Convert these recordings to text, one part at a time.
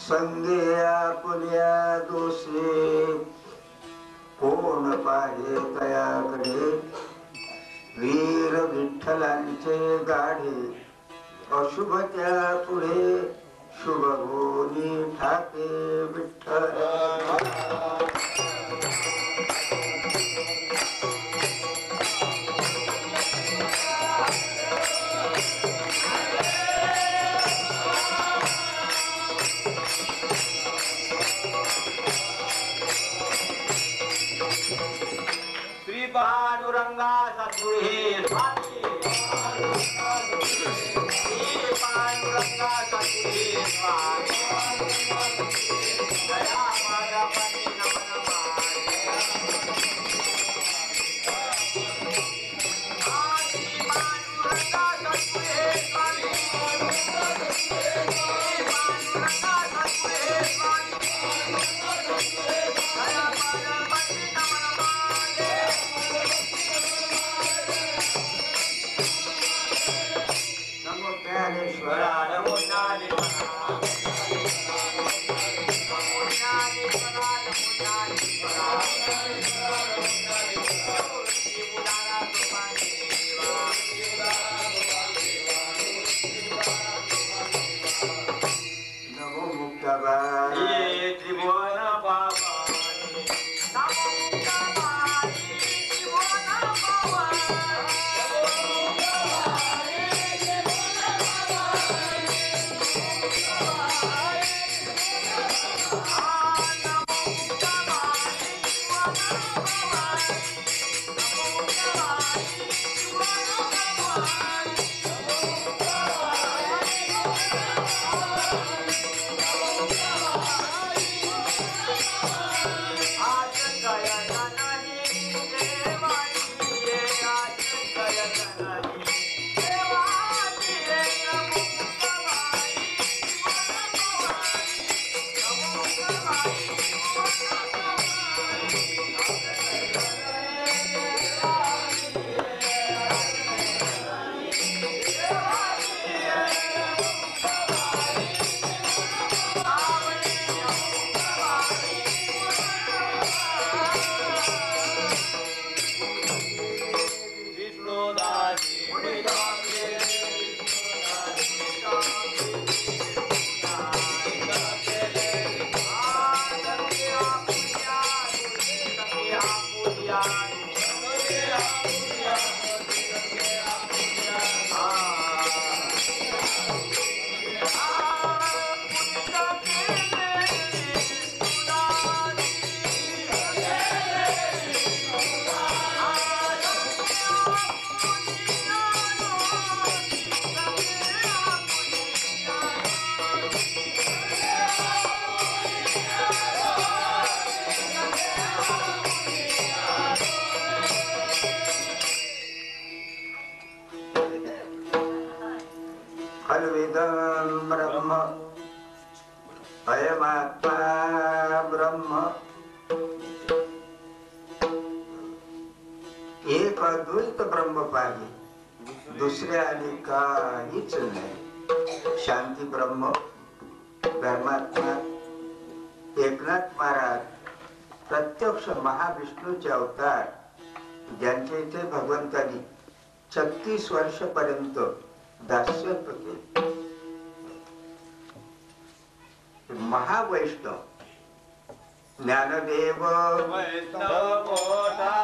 संगे आपुल्या दोषे कोण पाहे तयाकडे वीर विठ्ठलांचे गाढे अशुभ त्या पुढे शुभ होनी ठाके विठ्ठल श्री पांडुरंगा सद्गुहे स्वामी श्री पांडुरंगा सद्गुहे स्वामी दया पादापती नमन माने श्री पांडुरंगा सद्गुहे स्वामी श्री पांडुरंगा सद्गुहे स्वामी दया पादापती नमन माने नमो ज्ञानेश्वरा नमो ज्ञानेश्वरा नमो ज्ञानेश्वरा नमो ज्ञानेश्वरा श्री मुरारा गोपाल नमो मुक्ताबाई ये त्रिभुवन पावनी नमो मुक्ताबाई त्रिभुवन पावनी खल्विदं ब्रह्म अयमात्मा ब्रह्म एक अद्वैत ब्रह्म पाहिजे दुसऱ्या आणि काहीच नाही शांती ब्रह्म धर्मात्मा एकनाथ महाराज प्रत्यक्ष महाविष्णूचे अवतार ज्यांच्या इथे भगवंतानी 36 वर्षपर्यंत दास्य केले महावैष्णव ज्ञानदेव वैष्णव मोठा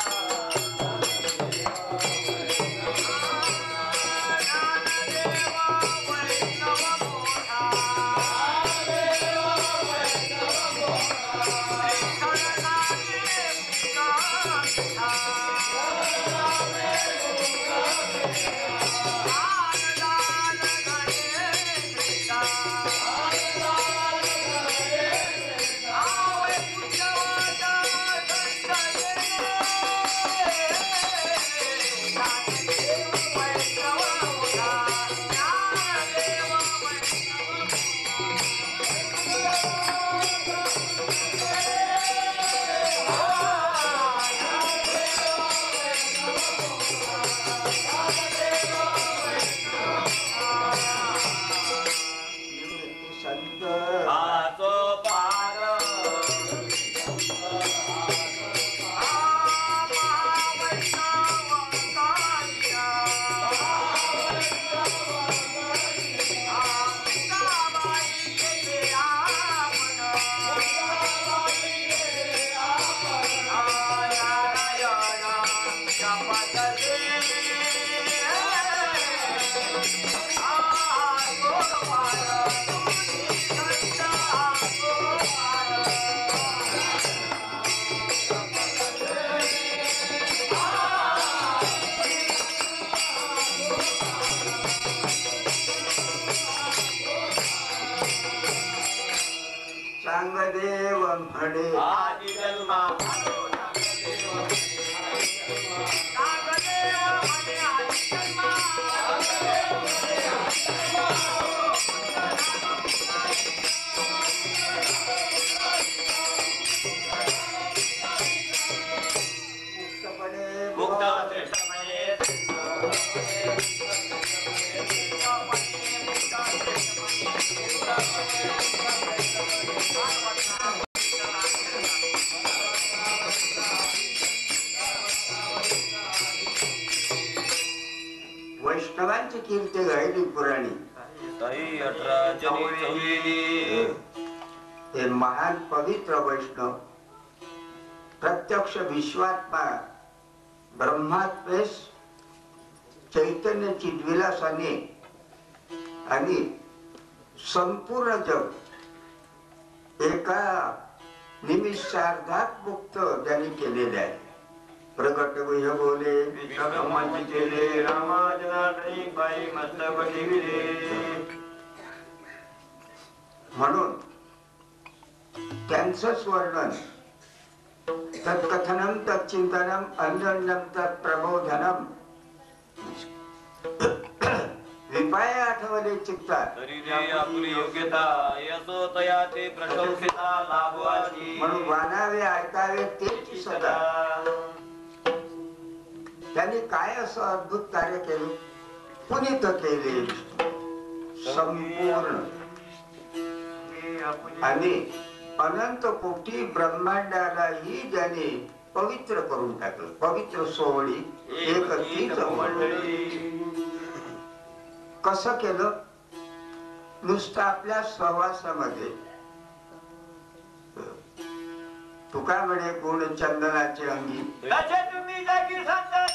सांगदेव म्हणे आदि जन्मा सांगदेव म्हणे आदि जन्मा मुक्त श्रेष्ठ म्हणे वैष्णवांची कीर्ती गायली पुराणी. ताई 18 जनी चौलेली हे महान पवित्र वैष्णव प्रत्यक्ष विश्वात्मा ब्रह्मात्मेश चैतन्य चिद्विलासाने आणि संपूर्ण जग एका निमिषार्धात मुक्त त्यांनी केलेले आहे. प्रकट गुह्य बोले विश्वब्रह्मांची केले रामाजनार्दनी पायी मस्तक ठेविले. म्हणून त्यांचंच वर्णन तत्कथनम तच्चिंतनम अन्योन्यम तत्प्रबोधनम विपाय आठवले चित्तात. तरी रे आपली योग्यता यसो तया ते प्रशंसिता लाभवाची. म्हणून वानावे ऐकावे तेच सदा. त्यांनी काय असं अद्भुत कार्य केले, पुनीत केले संपूर्ण आणि अनंत कोटी ब्रह्मांडालाही ज्याने पवित्र करून टाकलं. पवित्र सोहळी एक तीच मंडळी. कसं केलं? नुसतं आपल्या सहवासामध्ये. तुका म्हणे गुण चंदनाचे अंगी तसे तुम्ही जागी सांगता.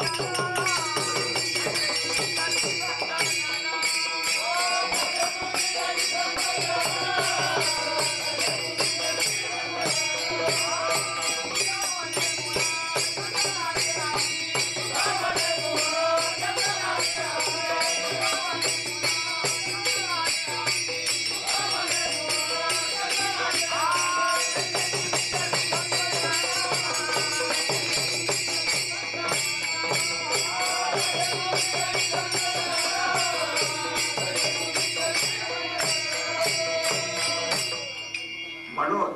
म्हणून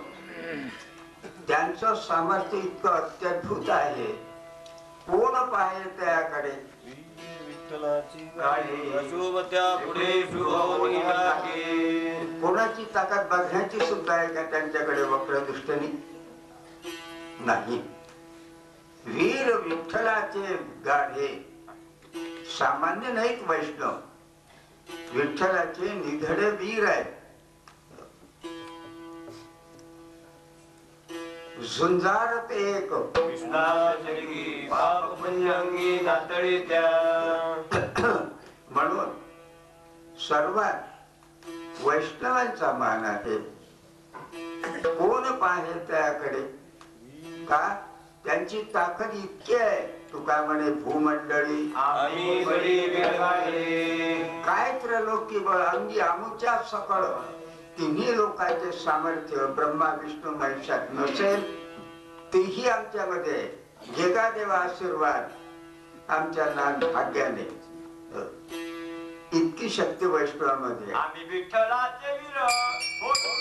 त्यांचं सामर्थ्य इतकं अत्यद्भुत आहे. कोण पाहे त्याकडे अशुभ त्या पुढे शुभ होऊन टाके. कोणाची ताकद बघण्याची सुद्धा आहे का त्यांच्याकडे वक्रदृष्टीने? नाही. वीर विठ्ठलाचे गाढे सामान्य नाहीत. वैष्णव विठ्ठलाचे निधडे वीर आहेत. झुंजारत एक कृष्णाचरी पाप पुण्यंगी नातळी त्या. म्हणून सर्वात वैष्णवांचा मान आहे. कोण पाहे त्याकडे? का? त्यांची ताकद इतकी आहे. तुका म्हणे भूमंडळी आम्ही बळी वेळगाडे. काय त्रैलोकी बळ अंगी आमुच्या सकळ. तिन्ही लोकांचे सामर्थ्य ब्रह्मा विष्णू महेशात नसेल तेही आमच्यामध्ये घेगा देवा आशीर्वाद. आमच्या लहान भाग्याने इतकी शक्ती वैष्णवामध्ये. आम्ही विठ्ठलाचे वीर होतो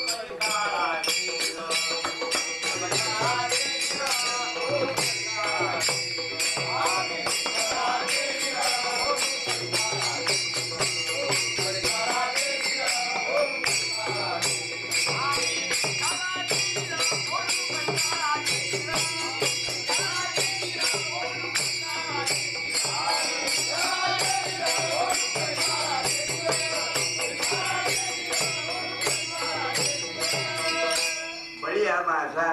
बळीया माझा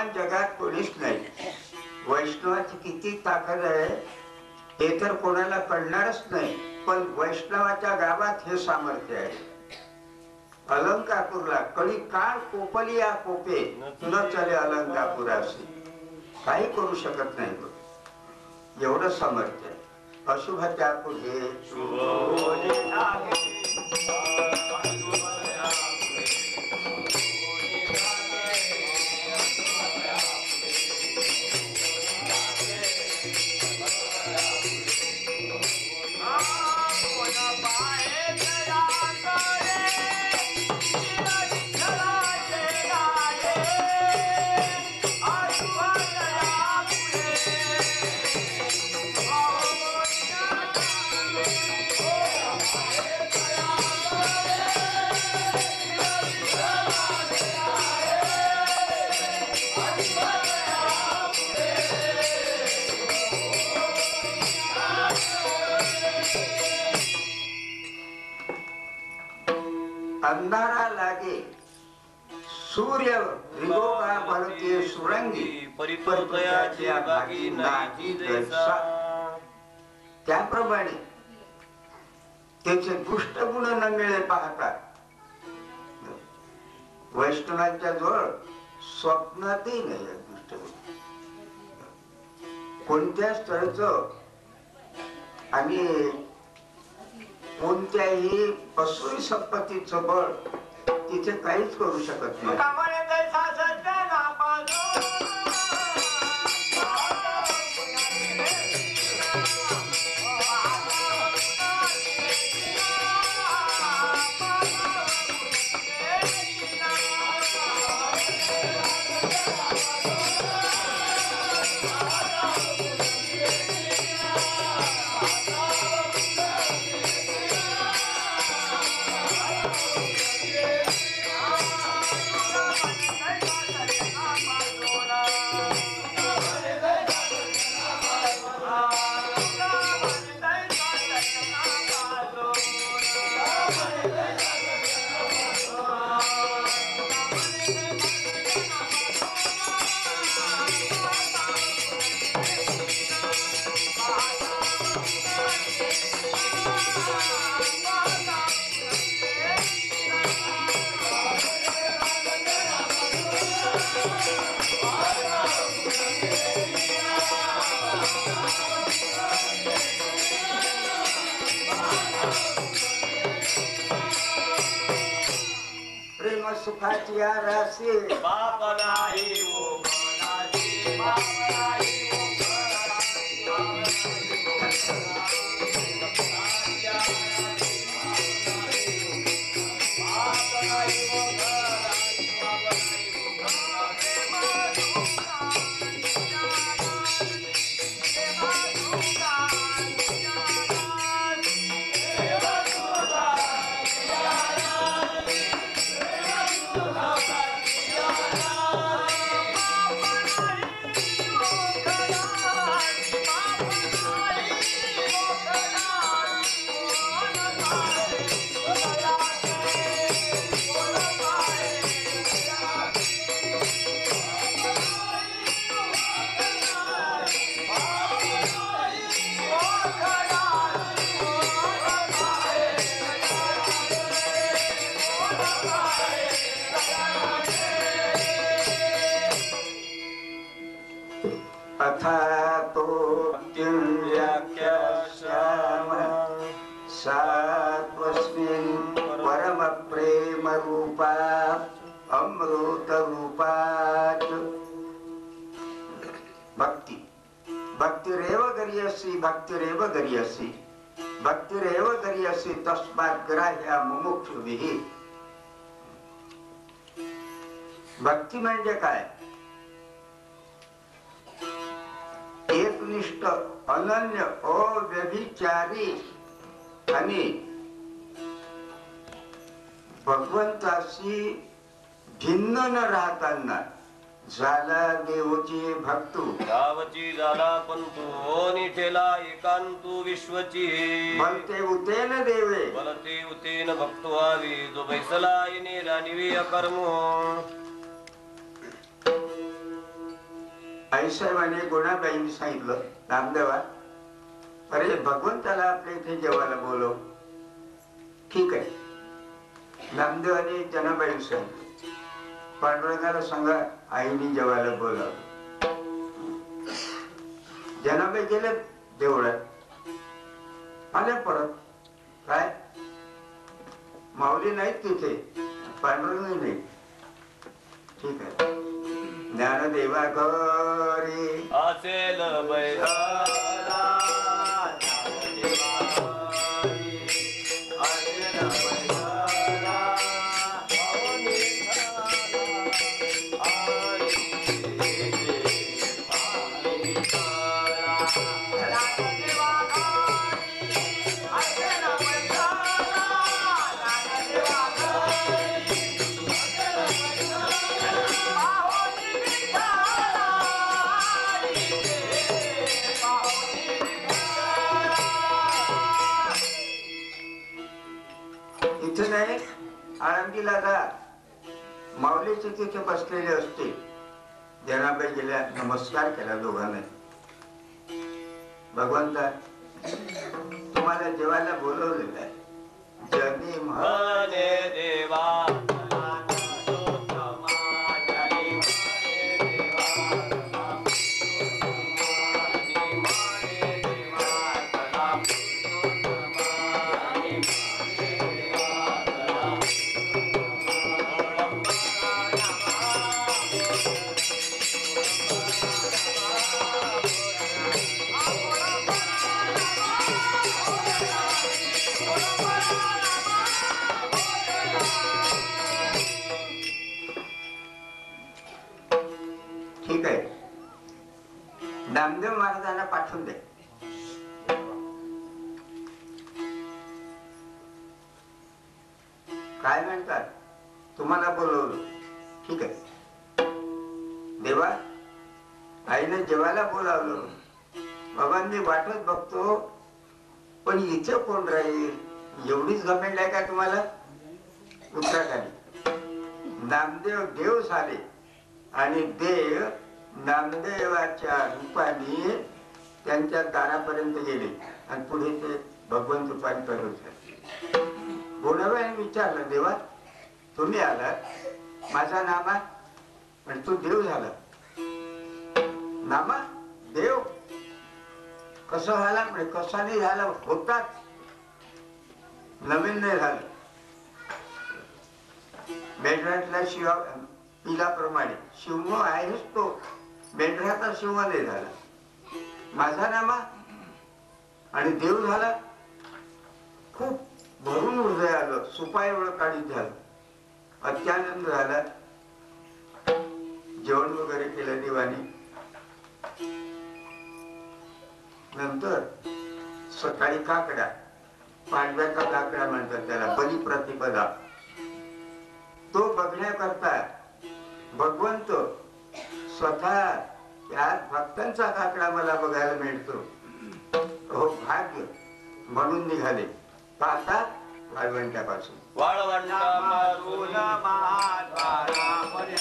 समान जगात कोणीच नाही. वैष्णवाची किती ताकद आहे हे तर कोणाला कळणारच नाही, पण वैष्णवाच्या गावात हे सामर्थ्य आहे. अलंकापूरला कळी काळ कोपलिया कोपे न चले अलंकापुराशी, काही करू शकत नाही तो, एवढं सामर्थ्य आहे. अशुभाच्या पुढे अंधारा लागे सूर्य रिगोगा भरते सुरंगी परितोषयाची बागी नाही जैसा. त्याप्रमाणे त्याचे दुष्ट गुण न मिळे पाहता वैष्णवांच्या जवळ स्वप्नातही नाही दुष्ट गुण. कोणत्या स्थळचं आणि कोणत्याही असुरी संपत्तीचं बळ तिथे काहीच करू शकत नाही. सुखाची राशी बाप नाही ओ मनाची, बाप नाही ओ अथातो व्याख्यास्याम सात्वस्मिन् परम प्रेम रूपा अमृत रूपात् भक्ति भक्तिरेव गरीयसी भक्तिरेव गरीयसी भक्तिरेव गरीयसी तस्मात् ग्राह्या मुमुक्षुभिः. भक्ती म्हणजे काय? एकनिष्ठ अनन्य अव्यभिचारी आणि भगवंताशी भिन्न न राहताना झाला देवची भक्तू गावची झाला पंतू निठेला एकांतू विश्वची बनते उतेन देवे बलते उतेन भक्तो आवी जो बैसला येणे रानिवी अकर्म आईसाहेबांनी गुणाबाईंनी सांगितलं, नामदेवा अरे भगवंताला आपल्या इथे जेवायला बोलव. ठीक आहे. नामदेवाने जनाबाईंनी सांगितलं, पांडुरंगाला सांगा आईने जेवायला बोलावं. जनाबाई गेले देवळात, आले परत. काय माऊली नाहीत तिथे, पांडुरंग नाही. ठीक आहे. ज्ञानदेवा घरी असेल बैराला, इथे नाही, आळंदीला जा. माऊलीचे तिथे बसलेले असते. जनाबाई गेल्या, नमस्कार केला दोघांना. भगवंता तुम्हाला जेवायला बोलवलेलं आहे. जनी म्हणे देवा ठीक आहे. नामदेव महाराजांना पाठवून दे. काय म्हणतात, तुम्हाला बोलवलं. ठीक आहे. देवा आईने जेवायला बोलावलं. बाबांनी वाटत बघतो, पण इथे कोण राहील, एवढीच घमेंड आहे का तुम्हाला? उत्तराखाली नामदेव देव झाले आणि देव नामदेवाच्या रूपाने त्यांच्या दारापर्यंत गेले आणि पुढे ते भगवंत रूपांतर होते. गुणाबाईने विचारलं, देवा तुम्ही आलात, माझा नामा म्हणजे तू देव झाला. नामा देव कसं झाला? म्हणजे कसा नाही झाला, होताच, नवीन नाही झालं. मेंढरातला शिवा पिलाप्रमाणे शिव आहेच तो, मेंढराचा शिव नाही झाला. माझा नामा आणि देव झाला. खूप भरून हृदय आलं, सुपा एवढं काढीत झालं, अत्यानंद झाला. जेवण वगैरे केलं देवानी. नंतर सकाळी काकडा, पांडव्याचा काकडा म्हणतात त्याला, बलिप्रतिपदा, तो बघण्याकरता भगवंत स्वतः त्यात भक्तांचा काकडा मला बघायला मिळतो, हो भाग्य म्हणून निघाले. पाहता वाळवंटापासून वाळवंटापासून महाद्वारापर्यंत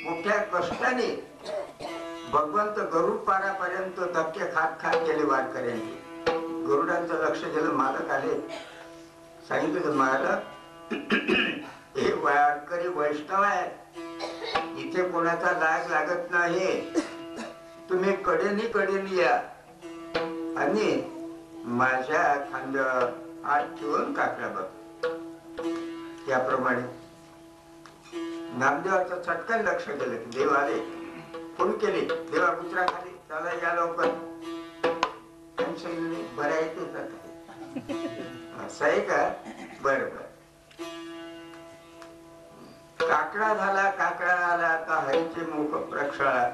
मोठ्या कष्टाने भगवंत गरुड पारापर्यंत धक्के खात खात गेले वारकऱ्यांनी. गरुडांचं लक्ष गेलं, मालक आले. सांगितलं, मालक हे वारकरी वैष्णव आहे, इथे कोणाचा लाग लागत नाही, तुम्ही कडेनी या आणि माझ्या खांद्यावर हात ठेवून काकडा बघ. त्याप्रमाणे नामदेवाचं चटकन लक्ष गेलं की देव आले. फोन केले, देवा उत्तराखाली त्याला या लवकर. बऱ्या येते असं आहे का? बर बर. काकडा झाला, काकडा आला का हरीचे मुख प्रक्षाळा,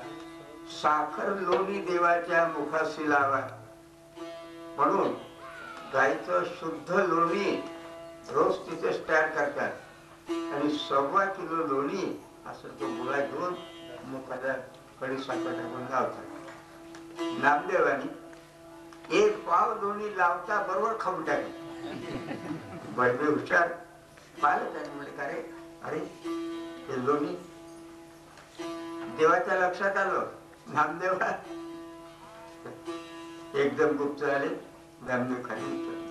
साखर लोणी देवाच्या मुखाशी लावा. म्हणून गाईचं शुद्ध लोणी रोज तिथेच तयार करतात आणि 1.25 किलो लोणी असं तो गुळा घेऊन मुखाला खडी साखर टाकून लावतात. नामदेवानी 1 पाव लोणी लावता बरोबर खाऊन टाकले. बडबे हुशार पाहिलं त्याने, म्हणजे का रे, अरे ते लोणी देवाच्या लक्षात आलं. नामदेवा एकदम गुप्त झाले. नामदेव खाली उतरले.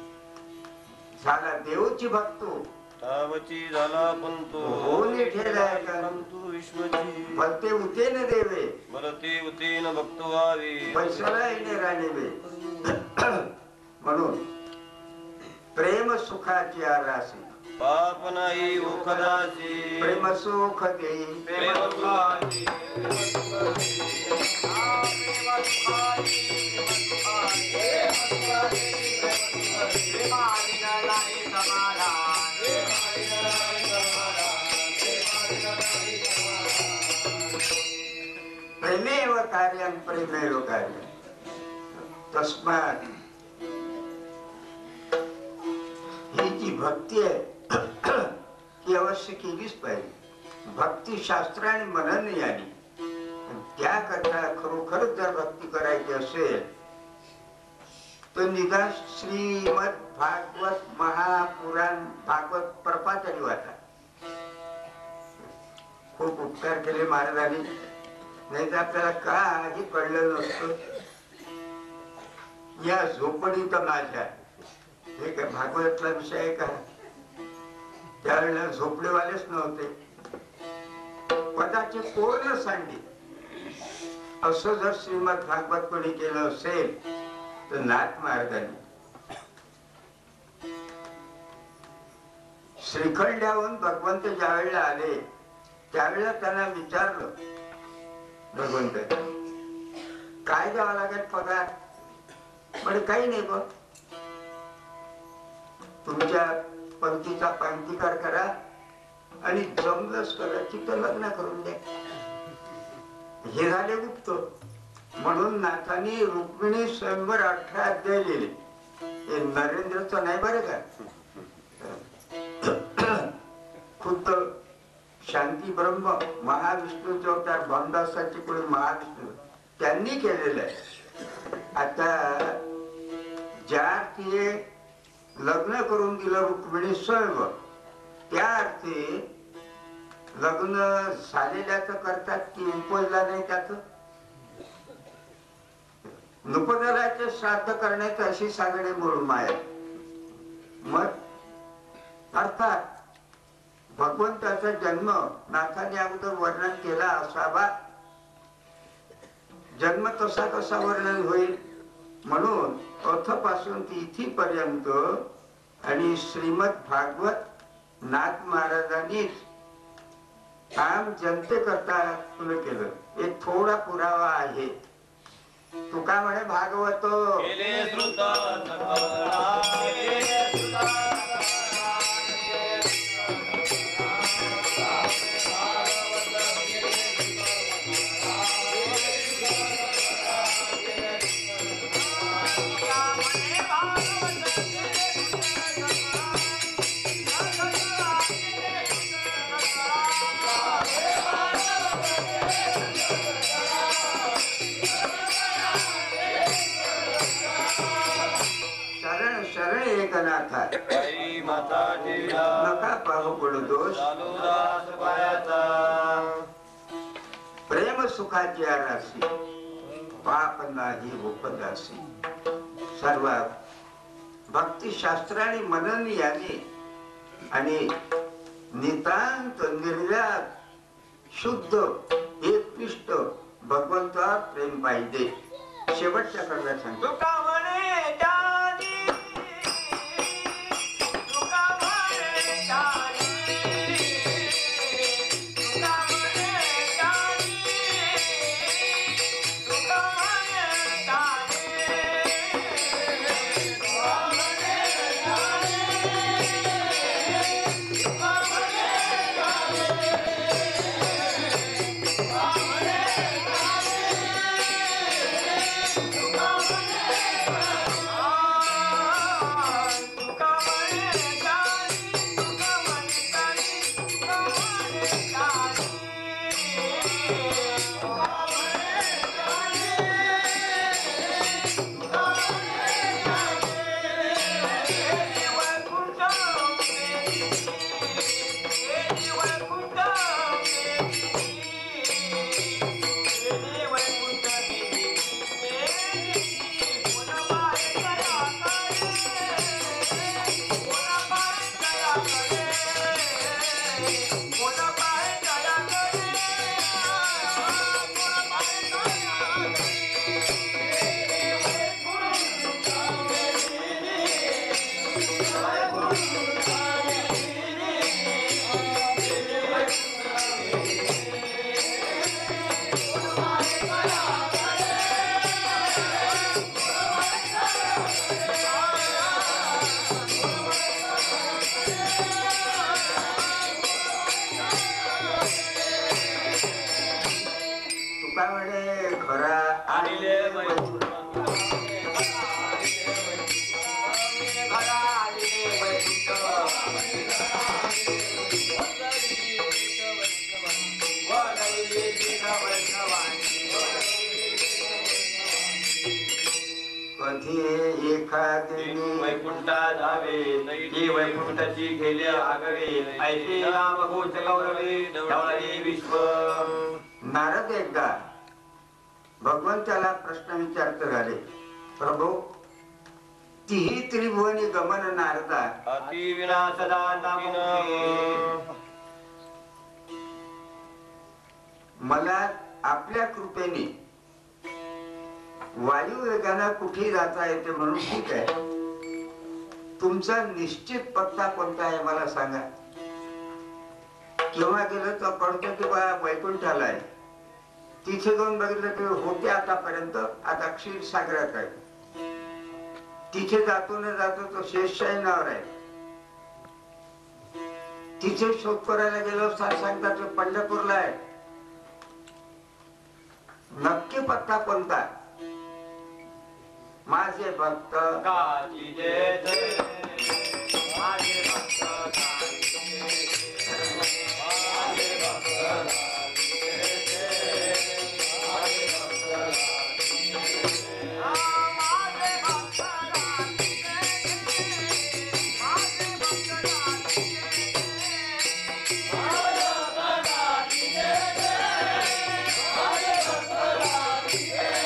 झाला देवची भक्तो तावची झाला पंतो होली ठेलाय पंतु विश्वची भक्ते उतेन देवे भरते उतेन भक्तो व्हावे पैशाला येणे राणेवे. म्हणून प्रेम सुखाची आरासी पाप नाही ओखदाची प्रेम सुख देई प्रेम सुखाची प्रेमेव कार्यं प्रेमेव कार्यं. तस्मात ही जी भक्ती आहे ती अवश्य केलीच पाहिजे. भक्ती शास्त्र आणि मनन यानी. त्याकरता खरोखर जर भक्ती करायची असेल तर निदान श्रीमद भागवत महापुराण भागवत प्रपातरी वाचा. खूप उपकार केले महाराजांनी, नाही तर आपल्याला काही कळलं नसतं. या झोपडीत माझ्या हे काय भागवतला विषय आहे का? त्यावेळेला झोपडेवालेच नव्हते. कदाचित पूर्ण सांडी असं जर श्रीमद भागवत कोणी केलं असेल तर नाथ महाराजांनी श्रीखंडाहून भगवंत ज्या वेळेला आले त्यावेळेला त्यांना विचारलं, भगवंत काय द्यावं लागेल पगार? म्हणजे काही नाही, बघ तुमच्या पंक्तीचा पांकिकार करा आणि जमलंच करा तिथं लग्न करून द्या. हे झाले गुप्त. म्हणून नाथांनी रुक्मिणी स्वयंवर 18 अध्याय लिहिले. हे नरेंद्रचं नाही बरं का. खुद्द शांती ब्रह्म महाविष्णूचे अवतार भामदासाचे कोणी महाविष्णू त्यांनी केलेलं आहे. आता ज्या अर्थी लग्न करून दिलं रुक्मिणी स्वयंवर, त्या अर्थी लग्न झालेल्याच करतात की उपजला नाही त्याच. नुपदलाचे श्राद्ध करण्याची अशी सांगणे म्हणून माया. मग अर्थात भगवंताचा जन्म नाथाने अगोदर वर्णन केला असावा. जन्म कसा कसा वर्णन होईल म्हणून अथपासून तिथीपर्यंत आणि श्रीमद भागवत नाथ महाराजांनी काम जनते करता तुला केलं. एक थोडा पुरावा आहे. तुका म्हणे भागवत नका पाहू पडू दोष प्रेम सुखाची आरासी पाप नाही उपदासी. सर्व भक्ती शास्त्र आणि मनन याने आणि नितांत निर्व्याज शुद्ध एकनिष्ठ भगवंतावर प्रेम पाहिजे. शेवटच्या कडव्यात सांगतो तुका म्हणे घरा आणले वैकुंठ कधी एखादी वैकुंठा जावे ही वैकुंठाची गेले आगवे ऐसे नाम गोच गौरवे ढवळे विश्व. नारद एकदा भगवंताला प्रश्न विचारत झाले, प्रभू तिही त्रिभुवनी गमन नारदा अति विनाशदा नामोहे. मला आपल्या कृपेने वायू वेगाने कुठे जाता येते म्हणून ठीक आहे, तुमचा निश्चित पत्ता कोणता आहे मला सांगा. केव्हा गेलं तर कळतं की बा वैकुंठाला आहे. तिथे जाऊन बघितलं की होते आतापर्यंत, आता क्षीरसागरात आहे. तिथे जातो न जातो तो शेषशायनावर आहे. तिथे शोध करायला गेलो सांगतात तो पंढरपूरला आहे. नक्की पत्ता कोणता? माझे भक्त काची जय जय माझे भक्त काची जय माझे भक्त काची जय माझे भक्त काची जय माझे भक्त काची जय माझे भक्त काची जय माझे भक्त काची जय माझे भक्त काची जय.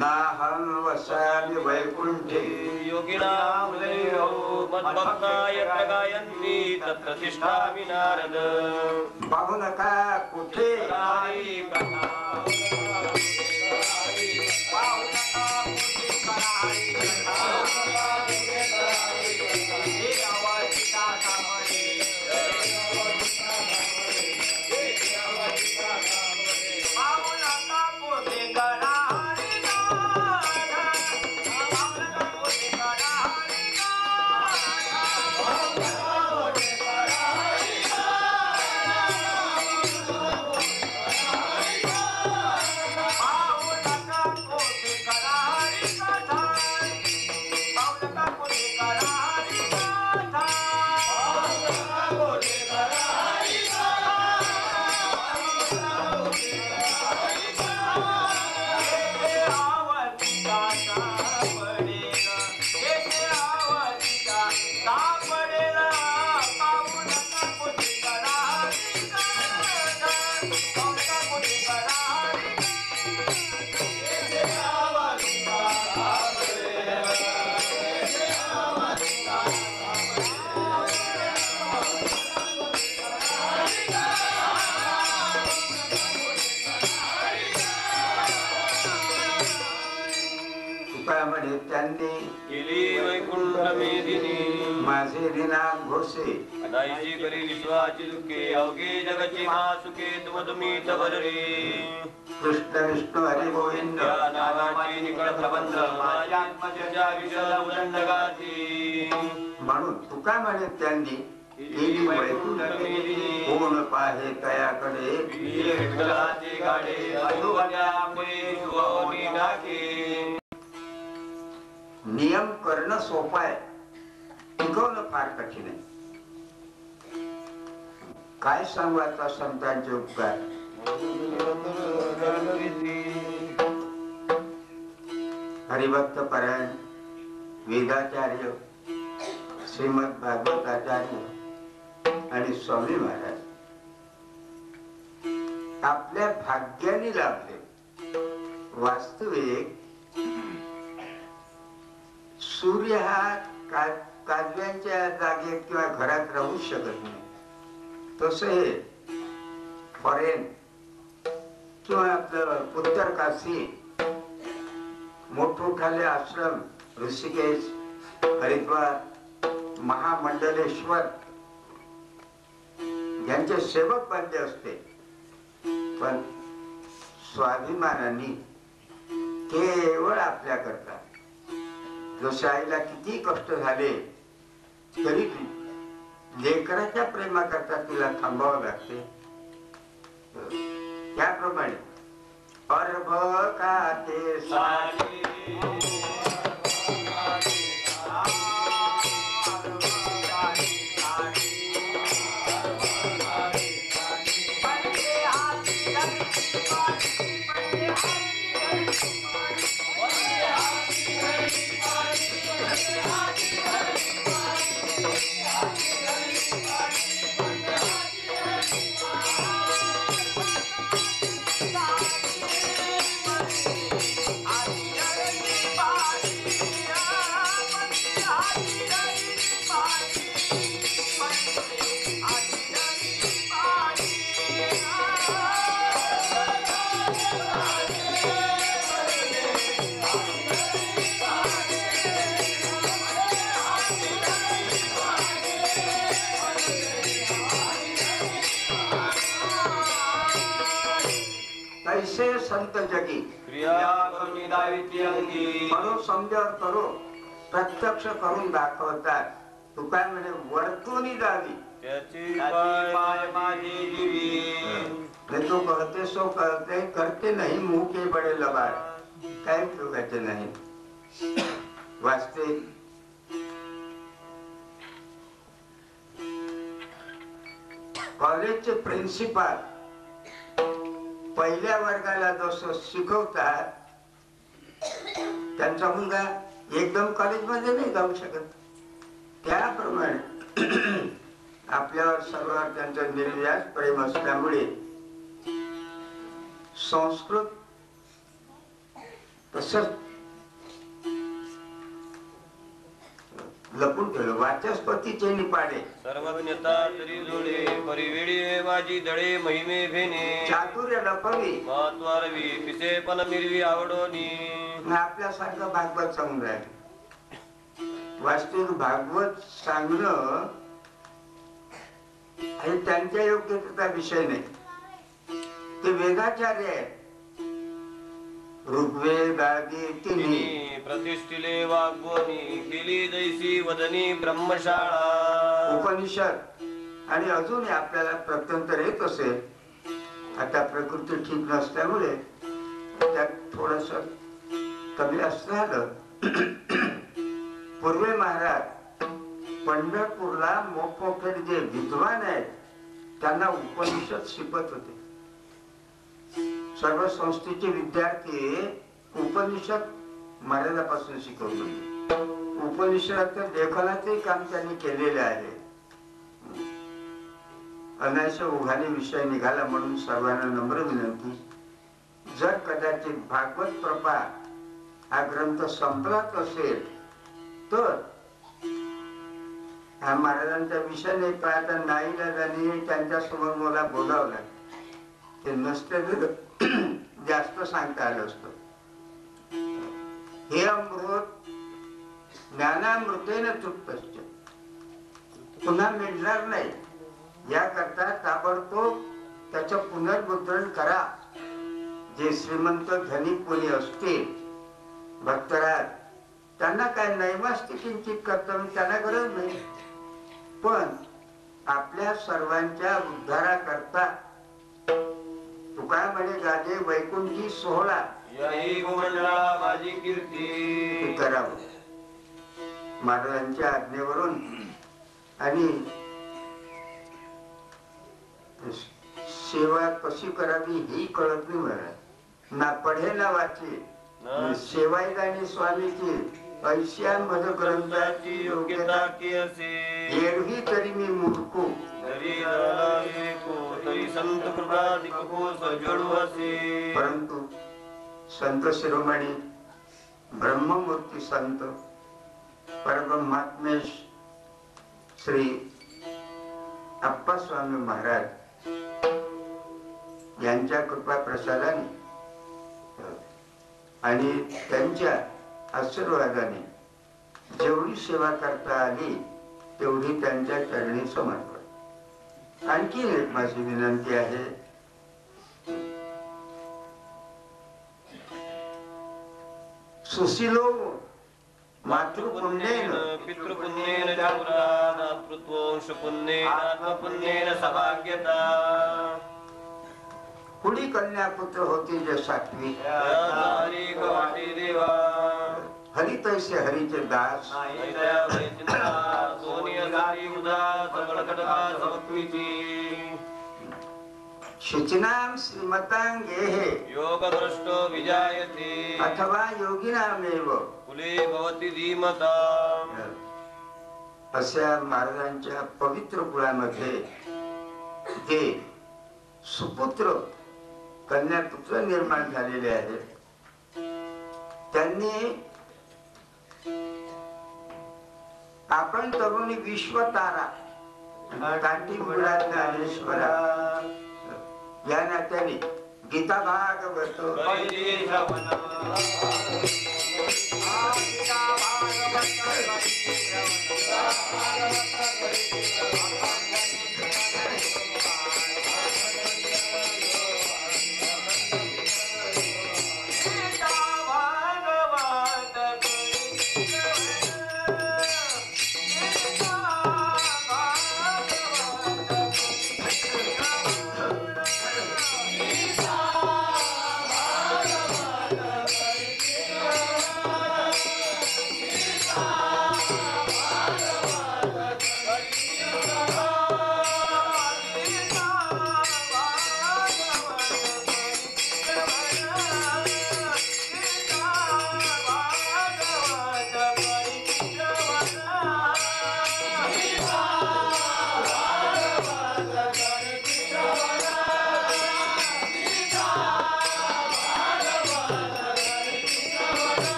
नाहं वसामि वैकुंठे योगिनां हृदयो मद्भक्ता यत्र गायन्ति तत्र तिष्ठामि नारद. पाहू नका कुठे करारी कथा पाहू नका कुठे करारी कथा हे अवस्थिता सामने पाहू नका कुठे करारी त्यांनी केली वैकुंठ मेदिनी माझे दिनाम घोषे अनाईची करी विश्वाची दुःखे अवघे जगची महासुखे तुम तुम्ही तवररे. कृष्ण विष्णू हरी गोविंद या नावाची निकळ प्रबंध माझ्या आत्मचर्चा विशद उदंड गाती. म्हणून तुका म्हणे त्यांनी केली वैकुंठ मेदिनी कोण पाहे तयाकडे विठ्ठलाचे गाडे अधुवड्यामुळे सुवनी टाके. नियम करणं सोपं आहे, टिकवणं फार कठीण आहे. काय सांगू आता संतांचे उपकार. हरिभक्त परायण वेदाचार्य, श्रीमद भागवताचार्य आणि स्वामी महाराज आपल्या भाग्याने लाभले. वास्तविक सूर्य हा काजव्यांच्या जागेत किंवा घरात राहू शकत नाही. तसं हे फॉरेन किंवा आपलं उत्तर काशी मोठमोठाले आश्रम, ऋषिकेश, हरिद्वार, महामंडलेश्वर यांचे सेवक बांधले असते. पण स्वाभिमानाने केवळ आपल्या करता जसं आईला किती कष्ट झाले तरी लेकराच्या प्रेमाकरता तिला थांबावं लागते. त्याप्रमाणे अर्भ काते सारी संत जगी क्रिया करुणी दाविती अंगी म्हणून समजावर करो प्रत्यक्ष करून दाखवतात. तू काय म्हणे वर्तुनी दावी त्याची पाय माझी जीवी तो कहते सो करते करते नाही मुंह के बडे लबाड काय उपयोगाचे नाही. वाचते कॉलेजचे प्रिन्सिपाल पहिल्या वर्गाला जसं शिकवतात त्यांचा मुलगा एकदम कॉलेजमध्ये नाही जाऊ शकत. त्याप्रमाणे आपल्यावर सर्वात त्यांचं निर्व्याज प्रेम असल्यामुळे संस्कृत तसंच लपून ठेवलं. वाचस्पतीचे निपाडे सर्वज्ञता तरी जोडे परिवेळी माझी दळे महिमे फेने चातुर्य लपवी महत्वारवी पिसे पण मिरवी आवडोनी. आपल्यासारखं भागवत सांगून राहिले. वास्तविक भागवत सांगणं हे त्यांच्या योग्यतेचा विषय नाही. ते वेदाचार्य आहेत. ऋग्वेद आदी तिन्ही प्रतिष्ठिले वाग्वनी केली जैसी वदनी ब्रह्मशाळा उपनिषद आणि अजूनही आपल्याला प्रत्यंतर येत असेल. आता प्रकृती ठीक नसल्यामुळे त्यात थोडस कमी असलं. पूर्वे महाराज पंढरपूरला मोठमोठे जे विद्वान आहेत त्यांना उपनिषद शिकवत होते. सर्व संस्थेचे विद्यार्थी उपनिषद महाराजापासून शिकवत होते. उपनिषद लेखनाचे काम त्यांनी केलेले आहे. अनायसे उघाने विषय निघाला म्हणून सर्वांना नम्र विनंती. जर कदाचित भागवत प्रपा हा ग्रंथ संपलाच असेल तर हा महाराजांचा विषय नाही पाहता नाईलाजाने त्यांच्या समोर मला बोलावं लागेल. ते नसते जास्त सांगता आलं असतं. हे अमृत ज्ञानामृतेन तृप्तश्च पुन्हा मिळणार नाही. याकरता ताबडतोब त्याचं पुनर्मुद्रण करा. जे श्रीमंत धनिक कोणी असतील भक्तराज त्यांना काय नैवास्ती किंचित कर्तव्य त्यांना गरज नाही. पण आपल्या सर्वांच्या उद्धाराकरता तुका म्हणे गाजे वैकुंठी सोहळा याही गोमंडळा माझी कीर्ती करावं. महाराजांच्या आज्ञेवरून आणि सेवा कशी करावी ही कळत नाही मला. ना पढे ना वाचे सेवाई गाणी स्वामीची ऐश्या मध ग्रंथाची योग्यता की असे एरवी तरी मी मूर्खू तरी झाला विवेको तरी संत कृपा दीपको सजडू असे परंतु संत शिरोमणी ब्रह्ममूर्ती संत परब्रह्मात्मेश श्री अप्पा स्वामी महाराज यांच्या कृपा प्रसादाने आणि त्यांच्या आशीर्वादाने जेवढी सेवा करता आली तेवढी त्यांच्या चरणी समर्पण. आणखी एक माझी विनंती आहे, सुशीलो मातृपुण्येन पितृपुण्येन पुत्रपुण्येन आत्मपुण्येन सभाग्यता कुणी कन्यापुत्र होती जे सात्विक देवा हरी तैसे हरीचे दास शुचिनाम श्रीमतां गेहे योगभ्रष्टो विजायते अथवा योगिनामेव कुले भवति धीमता. अशा महाराजांच्या पवित्र कुळामध्ये जे सुपुत्र कन्यापुत्र निर्माण झालेले आहेत त्यांनी आपण तरुणी विश्वतारा कांटीमुळा ज्ञानेश्वरा या नात्याने गीता भागवत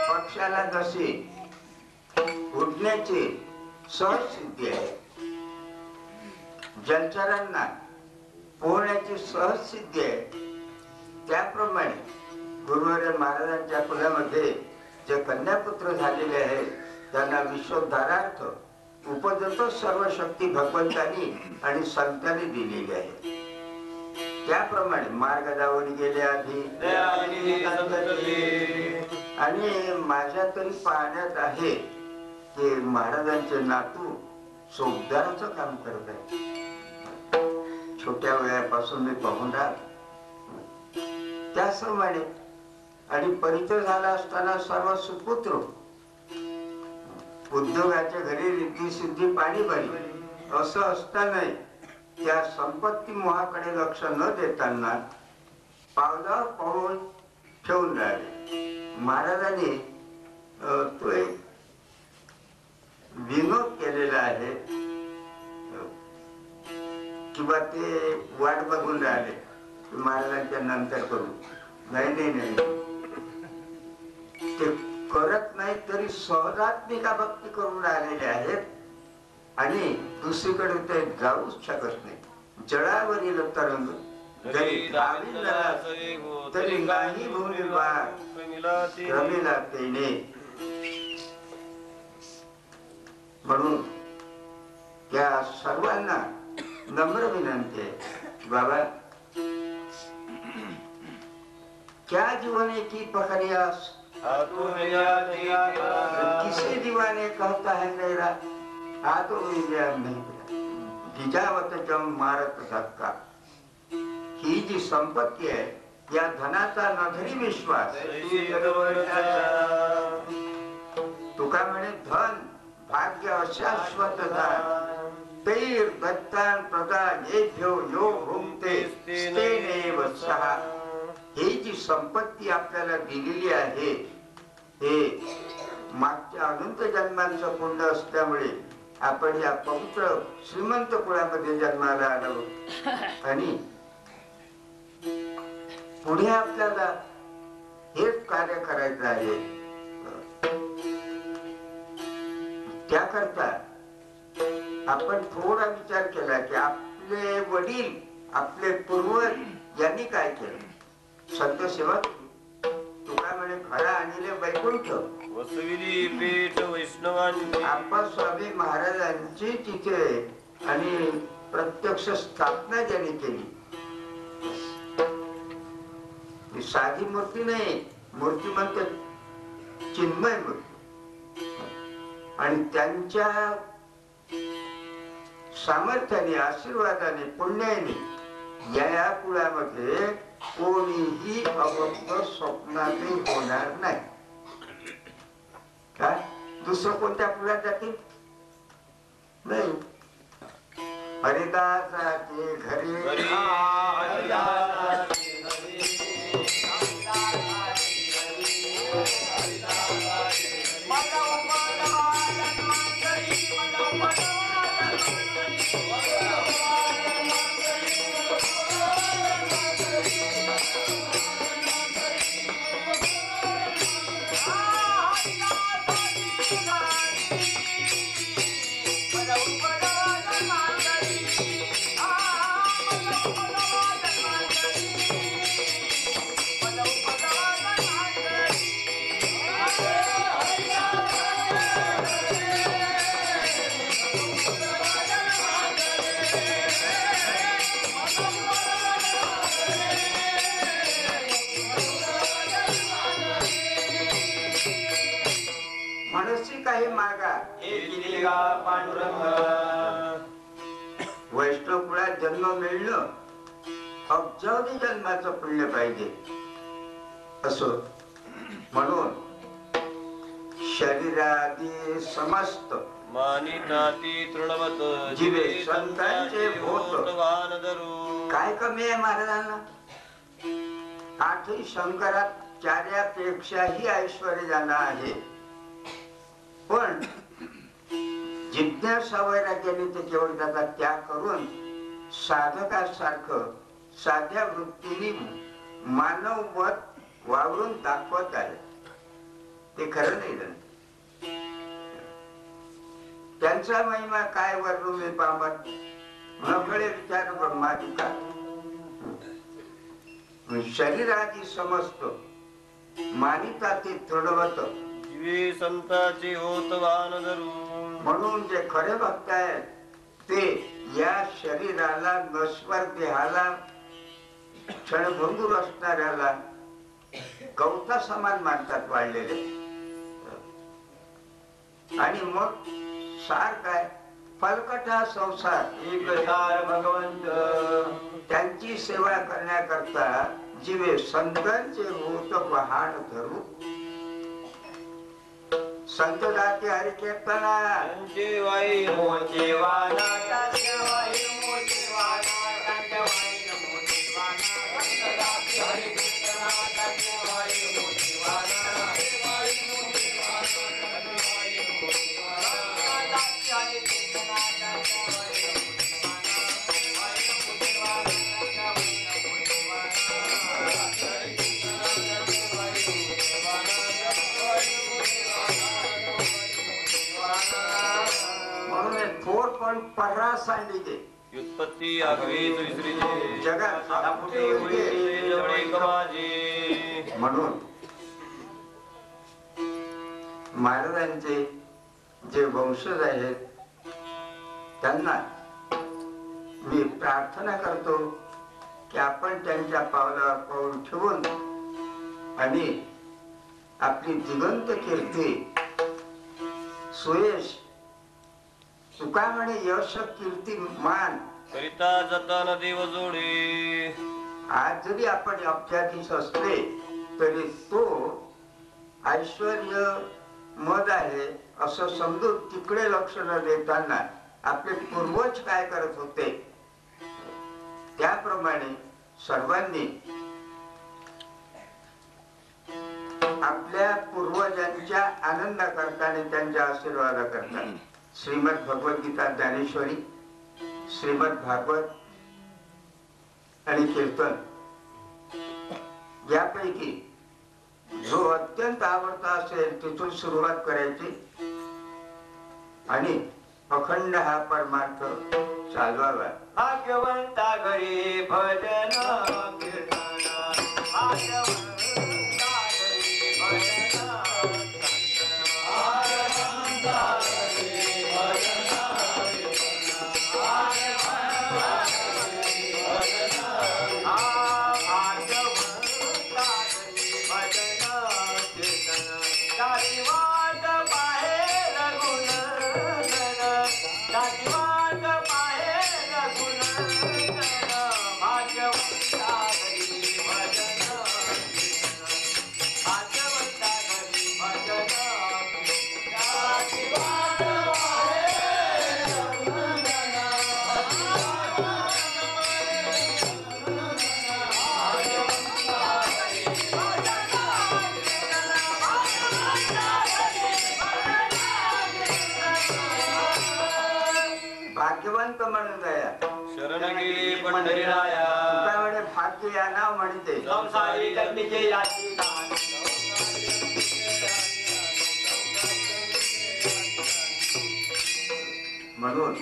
पक्षाला जशी उडण्याची सहज सिद्धी आहे, जलचरांना पोहण्याची सहज सिद्धी आहे, त्याप्रमाणे गुरुवर्य महाराजांच्या कुलामध्ये जे कन्यापुत्र झालेले आहेत त्यांना विश्वोद्धारार्थ उपजत सर्व शक्ती भगवंतांनी आणि संतांनी दिलेली आहे. त्याप्रमाणे मार्ग दावून गेले आधी आणि माझ्या तरी पाहण्यात आहे की महाराजांचे नातू सोबदाराचं काम करत आहे. छोट्या वयापासून मी पाहून राहतो त्याप्रमाणे आणि परिचय झाला असताना सर्व सुपुत्र उद्योगाच्या घरी रिद्धी सिद्धी पाणी भरी असं असताना त्या संपत्ती मोहाकडे लक्ष न देताना पावलावर पाऊल ठेवून राहिले. महाराजांनी तो एक विनोद केलेला आहे किंवा ते वाट बघून राहिले महाराजांच्या नंतर करू. नाही ते करत नाही तरी सहजात्मिका भक्ती करून राहिलेले आहेत आणि दुसरीकडे ते जाऊच शकत नाही. जळावरील तरंग जरी तरी नाही रमेला तेने. म्हणून या सर्वांना नम्र विनंती है, बाबा क्या जीवने की प्रयास किसे दीवाने कहता है मेरा तो गिजावत जम मारत धक्का. ही जी संपत्ती आहे या धनाचा नधरी विश्वास. तुका म्हणे धन भाग्य अशाश्वतता तैर दत्तान प्रदान येभ्यो यो भुंक्ते स्तेनेव सहा. ही जी संपत्ती आपल्याला दिलेली आहे हे मागच्या अनंत जन्मांचं पुण्य असल्यामुळे आपण या पवित्र श्रीमंत कुळामध्ये जन्माला आलो आणि पुढे आपल्याला हेच कार्य करायचं आहे. त्याकरता आपण थोडा विचार केला की आपले वडील आपले पूर्वज यांनी काय केलं. संत सेवक तुका म्हणे खरा आणले वैकुंठ वसविली पेट वैष्णवांची. आप्पास्वामी महाराजांची तिथे आणि प्रत्यक्ष स्थापना ज्यांनी केली. साधी मूर्ती नाही, मूर्तिमंत चिन्मय मूर्ती. आणि त्यांच्या सामर्थ्याने आशीर्वादाने पुण्याने या कुळामध्ये कोणीही अभक्त स्वप्नातही होणार नाही. काय दुसरं कोणत्या कुळात जातील नाही. हरिदासाचे घरी काही मागा वैष्णव कुळात जन्म मिळणं अब्जावधी जन्माचं पुण्य पाहिजे असो. म्हणून शरीरादी समस्त मानिनाती तृणवत जीवे संतांचे भूत. काय कमी आहे महाराजांना. आठही शंकरात चार्यापेक्षाही ऐश्वर्य ज्यांना आहे. पण जिज्ञासा वैराग्याने ते केवळ त्याचा त्याग करून साधकासारखं साध्या वृत्तीने मानववत वावरून दाखवत आहे. ते खरं नाही झालं. त्यांचा महिमा काय वर्णू मी पामत नकळे विचार ब्रह्मादिका. शरीरादी समस्त मानिता ते तृणवत संतांचे होत वान धरू. म्हणून जे खरे भक्त आहेत ते या शरीराला नश्वर देहाला क्षणभंगूर असणाऱ्याला गवता समान मानतात वाढलेले. आणि मग सार काय फलकट हा संसार एक सार भगवंत. त्यांची सेवा करण्याकरता जीवे संतांचे होत वहाण धरू. संत जाती हरि कीर्तना वाई मोचे वाना वाई मोचे वाना वाई मोचे वाना संत जाती हरि कीर्तना वाई मोचे वाना वाई मोचे वाना वाई मोचे वाना जाती हरि कीर्तना वाई मोचे वाना वाई मोचे वाना वाई मोचे वाना हरि कीर्तना वाई मोचे वाना वाई मोचे वाना. म्हणून थोर पण पर्रास सांगितले. व्युत्पत्ती आगवी दुसरीचे जगात आपुटी होई जवळे कमाजे. म्हणून महाराजांचे जे वंशज आहेत त्यांना मी प्रार्थना करतो की आपण त्यांच्या पावलावर पाऊल ठेवून आणि आपली दिगंत कीर्ती सुयश तुका म्हणे यश कीर्ती मान करिता जतन देव जोडे. आज जरी आपण अब्जाधीश असले तरी तो ऐश्वर्य मद आहे असं समजून तिकडे लक्ष न देताना आपले पूर्वज काय करत होते त्याप्रमाणे सर्वांनी आपल्या पूर्वजांच्या आनंद करता आणि त्यांच्या आशीर्वादा करता श्रीमद भगवद्गीता ज्ञानेश्वरी श्रीमद भागवत आणि कीर्तन यापैकी जो अत्यंत आवडता असेल तिथून सुरुवात करायची आणि अखंड हा परमार्थ चालवावा. भाग्यवंता घरी भजन कीर्तन भाग्यवंता घरी भजन भाग्यवंत म्हणून गया शरण गेली पंढरीराया. तुकामुळे भाग्य या नाव म्हणते संसारी जन्मीचे याची दान. म्हणून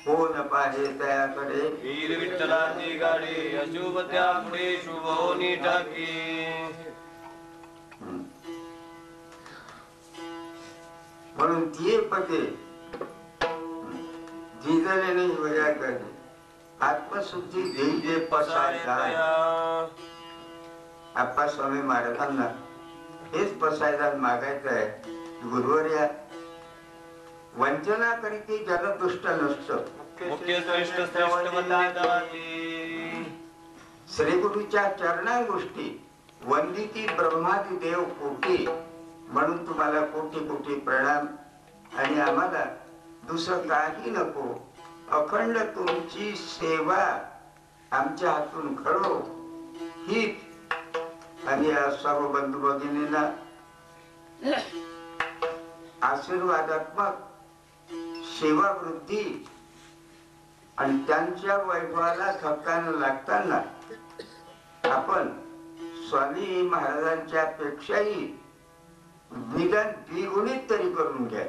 कोण पाहे त्याकडे वीर विठ्ठलाची गाडी अशुभ त्या पुढे शुभ होनी टाकी. म्हणून ती पते जिजलेने वजा करणे आत्मशुद्धी देई जे पसायचा. आप्पा स्वामी महाराजांना हेच पसायदान मागायचं आहे. गुरुवर्या वंचना करीती जनदुष्ट नसत मुख्य श्रेष्ठ श्रेष्ठ वंदिताची. श्री गुरुच्या चरणा गोष्टी वंदिती ब्रह्मादी देव कोटी म्हणून तुम्हाला कोटी कोटी प्रणाम. आणि आम्हाला दुसरं काही नको अखंड तुमची सेवा आमच्या हातून घडो ही आणि या सर्व बंधू भगिनींना आशीर्वादात्मक सेवा वृद्धी आणि त्यांच्या वैभवाला धक्का न लागताना आपण स्वामी महाराजांच्या पेक्षाही निदान द्विगुणित तरी करून घ्या.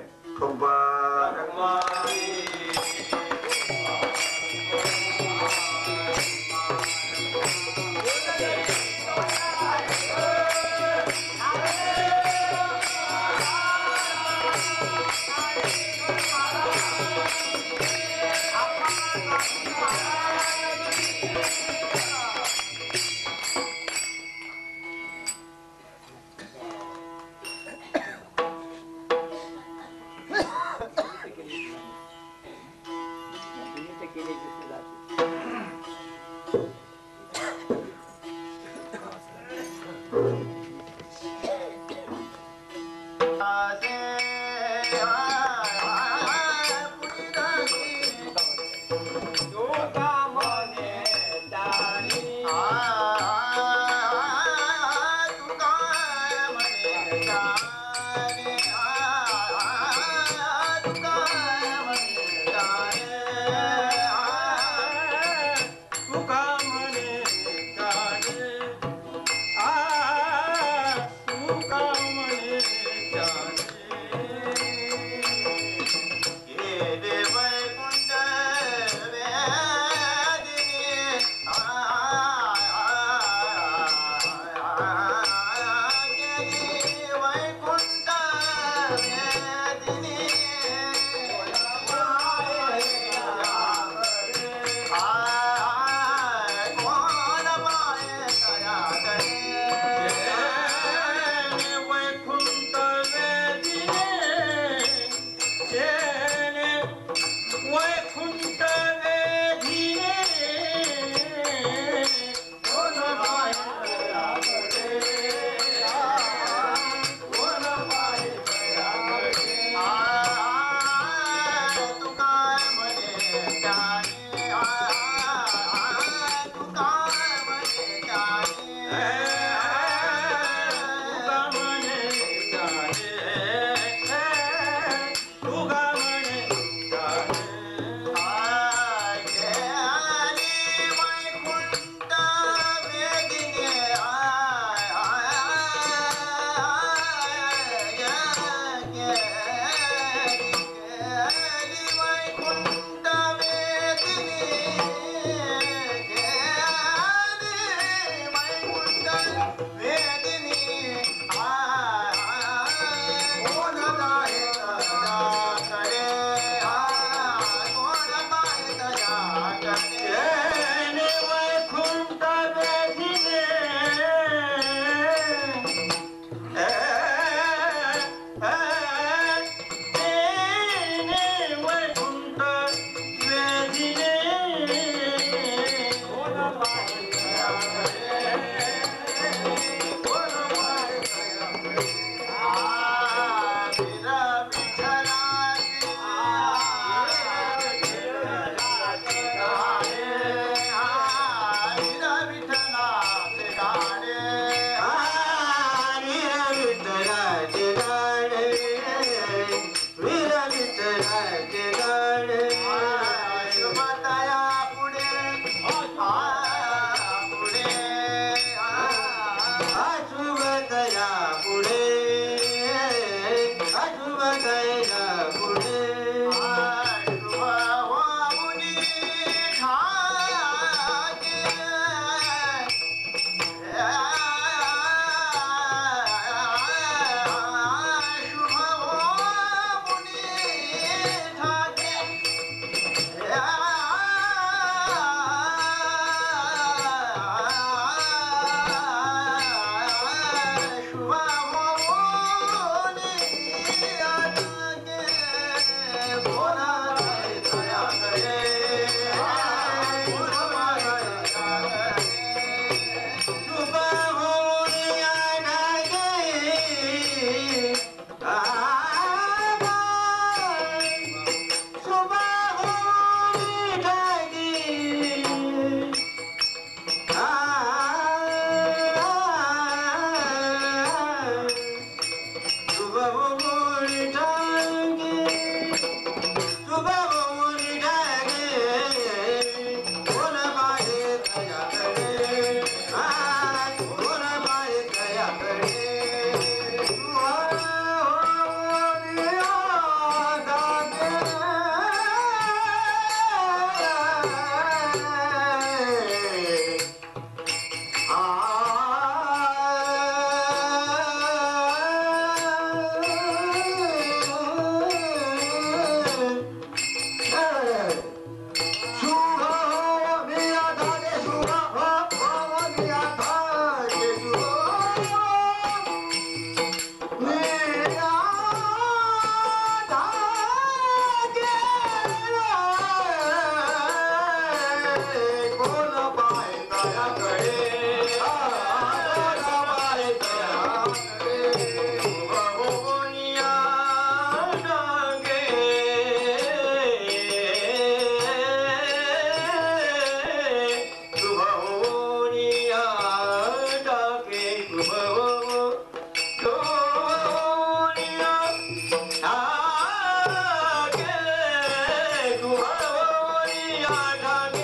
हळवळी आठाने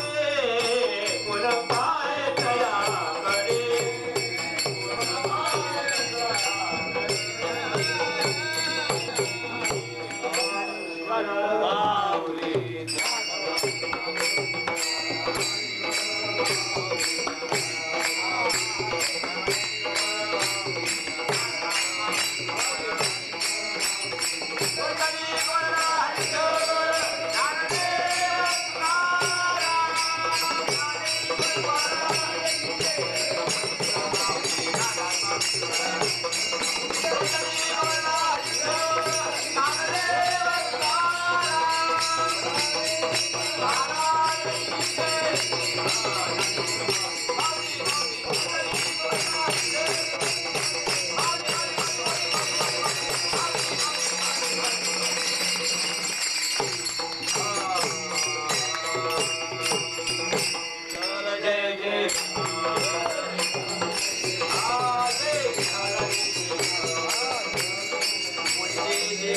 कोण पाय तयाकडे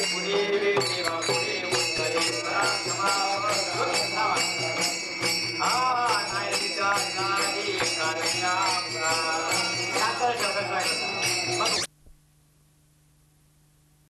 पुरी